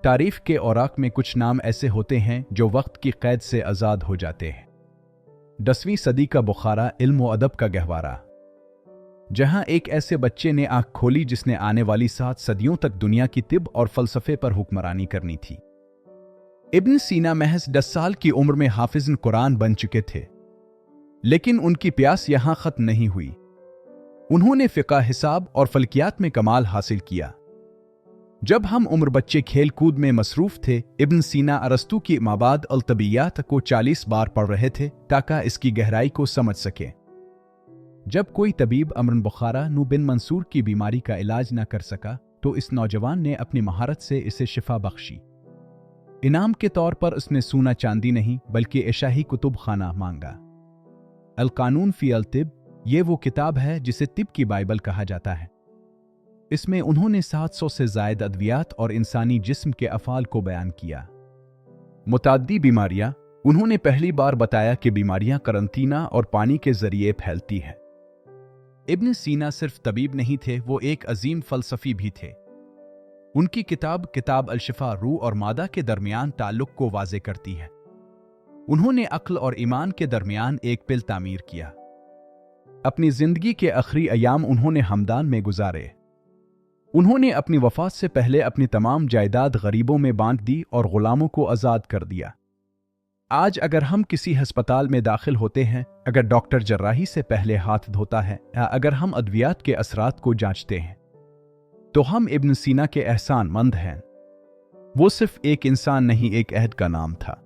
तारीफ के औराक में कुछ नाम ऐसे होते हैं जो वक्त की कैद से आज़ाद हो जाते हैं। 10वीं सदी का बुखारा, इल्म व अदब का गहवारा, जहां एक ऐसे बच्चे ने आंख खोली जिसने आने वाली 7 सदियों तक दुनिया की तिब और फलसफे पर हुक्मरानी करनी थी। इब्न सीना महज 10 साल की उम्र में हाफिज़ कुरान बन चुके थे, लेकिन उनकी प्यास यहां खत्म नहीं हुई। उन्होंने फ़िक़्ह, हिसाब और फल्कियात में कमाल हासिल किया। जब हम उम्र बच्चे खेल कूद में मसरूफ़ थे, इब्न सीना अरस्तू की माबाद अल-तबिय्यात को 40 बार पढ़ रहे थे ताकि इसकी गहराई को समझ सके। जब कोई तबीब अमरन बुखारा नू बिन मंसूर की बीमारी का इलाज न कर सका तो इस नौजवान ने अपनी महारत से इसे शिफा बख्शी। इनाम के तौर पर उसने सोना चांदी नहीं बल्कि इशाही कुतुब खाना मांगा। अल-कानून फ़ी अल-तिब, ये वो किताब है जिसे तिब की बाइबल कहा जाता है। इसमें उन्होंने 700 से ज़ायद अद्वियात और इंसानी जिस्म के अफ़ाल को बयान किया। मुताद्दी बीमारियां, उन्होंने पहली बार बताया कि बीमारियां करंतना और पानी के जरिए फैलती हैं। इब्न सीना सिर्फ तबीब नहीं थे, वो एक अजीम फ़लसफ़ी भी थे। उनकी किताब अल-शिफ़ा रूह और मादा के दरमियान ताल्लुक़ को वाज़े करती है। उन्होंने अक्ल और ईमान के दरमियान एक पिल तामीर किया। अपनी ज़िंदगी के आखिरी अयाम उन्होंने हमदान में गुजारे। उन्होंने अपनी वफ़ात से पहले अपनी तमाम जायदाद गरीबों में बांट दी और ग़ुलामों को आज़ाद कर दिया। आज अगर हम किसी हस्पताल में दाखिल होते हैं, अगर डॉक्टर जर्राही से पहले हाथ धोता है या अगर हम अद्वियात के असरात को जांचते हैं, तो हम इब्न सीना के एहसान मंद हैं। वो सिर्फ एक इंसान नहीं, एक अहद का नाम था।